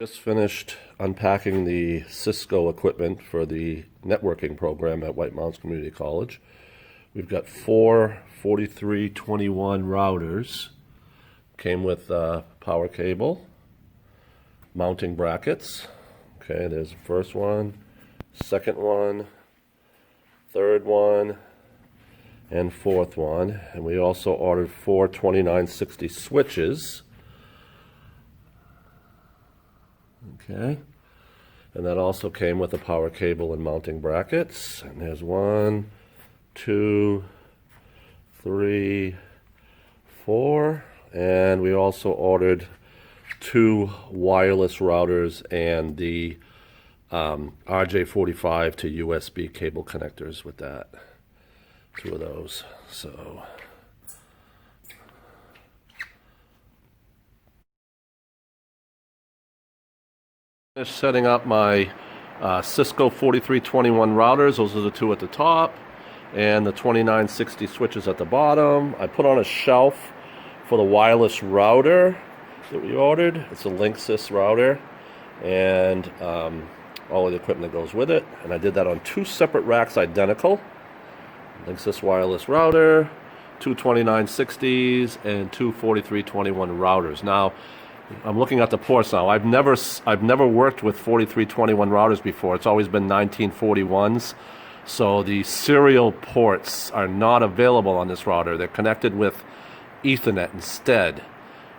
Just finished unpacking the Cisco equipment for the networking program at White Mountains Community College. We've got four 4321 routers. Came with power cable, mounting brackets. Okay, there's the first one, second one, third one, and fourth one. And we also ordered four 2960 switches. Okay, and that also came with a power cable and mounting brackets. And there's 1, 2, 3, 4. And we also ordered two wireless routers and the RJ45 to USB cable connectors with that. Two of those. So setting up my Cisco 4321 routers. Those are the two at the top, and the 2960 switches at the bottom. I put on a shelf for the wireless router that we ordered. It's a Linksys router, and all of the equipment that goes with it. And I did that on two separate racks, identical. Linksys wireless router, two 2960s, and two 4321 routers. Now, I'm looking at the ports now. I've never worked with 4321 routers before. It's always been 1941s. So the serial ports are not available on this router. They're connected with Ethernet instead.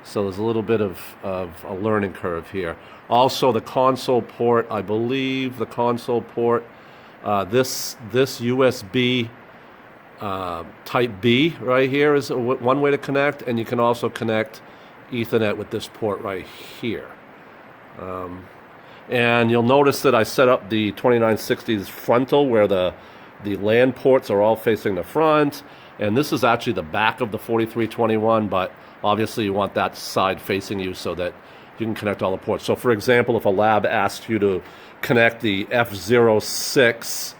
So there's a little bit of a learning curve here. Also, the console port, I believe the console port, this USB type B right here is one way to connect, and you can also connect Ethernet with this port right here. And you'll notice that I set up the 2960's frontal where the LAN ports are all facing the front, and this is actually the back of the 4321, but obviously you want that side facing you so that you can connect all the ports. So for example, if a lab asked you to connect the F06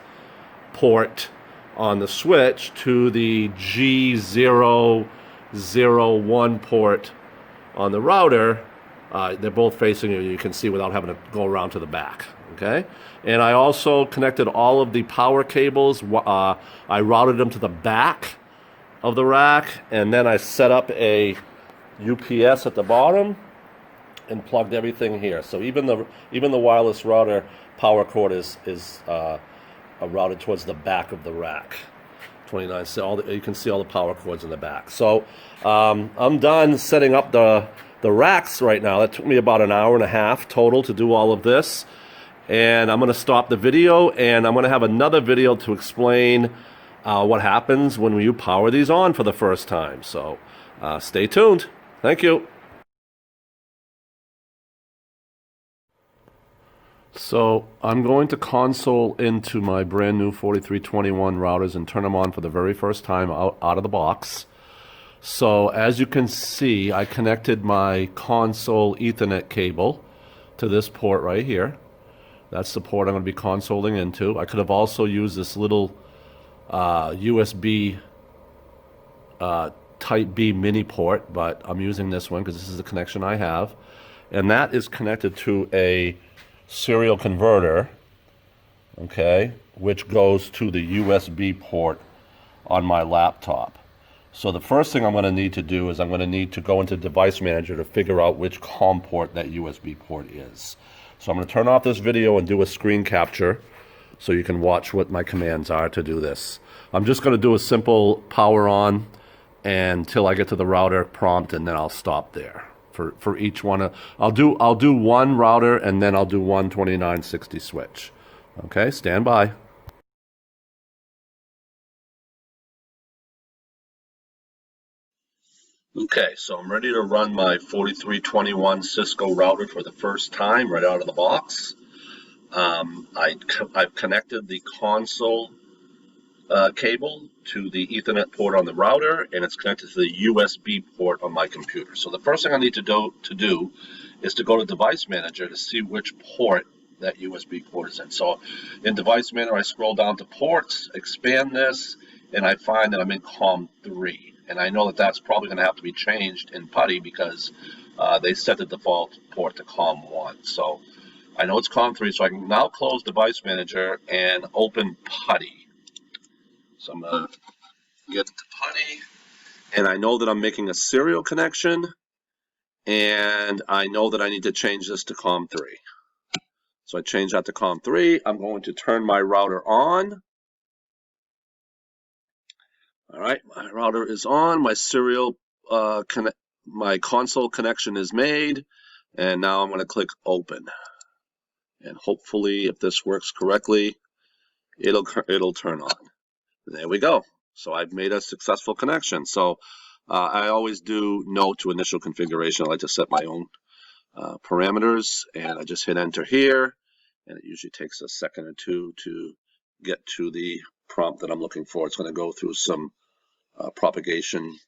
port on the switch to the G001 port on the router, they're both facing you. You can see without having to go around to the back. Okay, and I also connected all of the power cables. I routed them to the back of the rack, and then I set up a UPS at the bottom and plugged everything here. So even the wireless router power cord is routed towards the back of the rack. 29. So you can see all the power cords in the back. So I'm done setting up the racks right now. That took me about an hour and a half total to do all of this. And I'm going to stop the video, and I'm going to have another video to explain what happens when you power these on for the first time. So stay tuned. Thank you. So I'm going to console into my brand new 4321 routers and turn them on for the very first time out of the box. So as you can see, I connected my console Ethernet cable to this port right here. That's the port I'm going to be consoling into. I could have also used this little USB Type B mini port, but I'm using this one because this is the connection I have. And that is connected to a serial converter, okay, which goes to the USB port on my laptop. So the first thing I'm going to need to do is I'm going to need to go into Device Manager to figure out which COM port that USB port is. So I'm going to turn off this video and do a screen capture so you can watch what my commands are to do this. I'm just going to do a simple power on until I get to the router prompt, and then I'll stop there. For each one, I'll do one router, and then I'll do one 2960 switch. Okay, stand by. Okay, so I'm ready to run my 4321 Cisco router for the first time right out of the box. I've connected the console cable to the Ethernet port on the router, and it's connected to the USB port on my computer. So the first thing I need to do is to go to Device Manager to see which port that USB port is in. So in Device Manager, I scroll down to ports, expand this, and I find that I'm in COM 3. And I know that that's probably going to have to be changed in PuTTY because they set the default port to COM1. So I know it's COM3, so I can now close Device Manager and open PuTTY. So I'm going to get to PuTTY, and I know that I'm making a serial connection, and I know that I need to change this to COM3. So I change that to COM3. I'm going to turn my router on. All right, my router is on. My serial my console connection is made, and now I'm going to click open. And hopefully, if this works correctly, it'll turn on. There we go. So I've made a successful connection. So I always do no to initial configuration. I like to set my own parameters, and I just hit enter here, and it usually takes a second or two to get to the prompt that I'm looking for. It's going to go through some propagation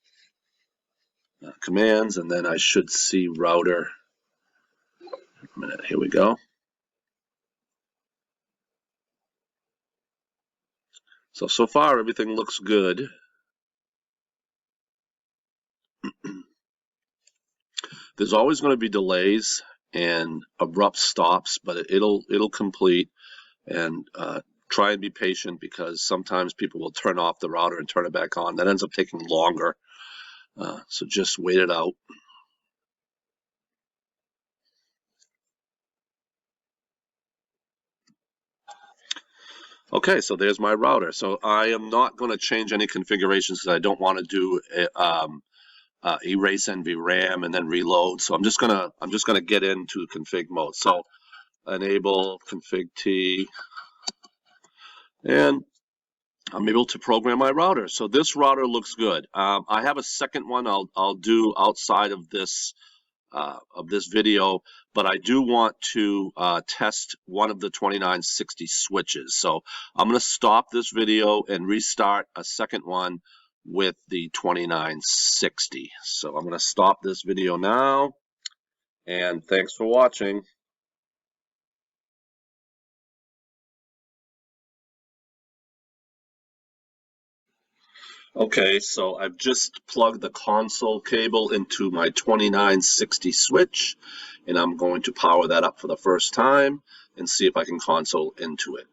commands, and then I should see router. A minute, here we go. So far everything looks good. There's always going to be delays and abrupt stops, but it'll complete. And try and be patient, because sometimes people will turn off the router and turn it back on. That ends up taking longer. So just wait it out. Okay, so there's my router. So I am not going to change any configurations because I don't want to do erase NVRAM and then reload. So I'm just gonna get into config mode. So enable config T, and I'm able to program my router. So this router looks good. I have a second one I'll do outside of this video, but I do want to test one of the 2960 switches. So I'm going to stop this video and restart a second one with the 2960. So I'm going to stop this video now, and thanks for watching. Okay, so I've just plugged the console cable into my 2960 switch, and I'm going to power that up for the first time and see if I can console into it.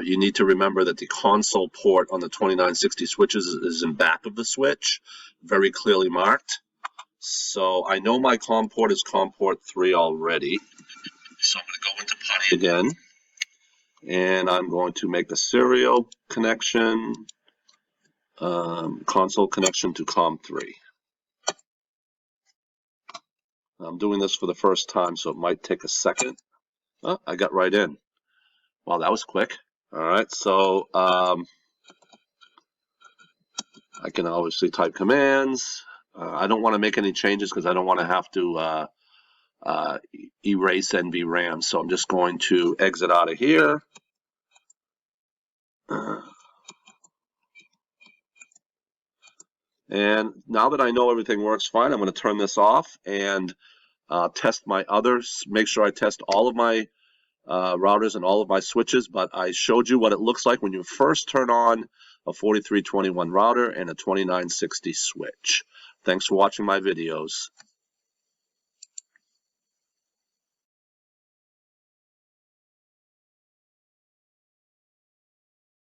You need to remember that the console port on the 2960 switches is in back of the switch, very clearly marked. So I know my COM port is COM port 3 already. So I'm going to go into PuTTY again, and I'm going to make the serial connection. Console connection to COM3. I'm doing this for the first time, so it might take a second. Oh, I got right in. Wow, that was quick. All right, so I can obviously type commands. I don't want to make any changes because I don't want to have to erase NVRAM, so I'm just going to exit out of here. And now that I know everything works fine, I'm going to turn this off and test my others. Make sure I test all of my routers and all of my switches, but I showed you what it looks like when you first turn on a 4321 router and a 2960 switch. Thanks for watching my videos.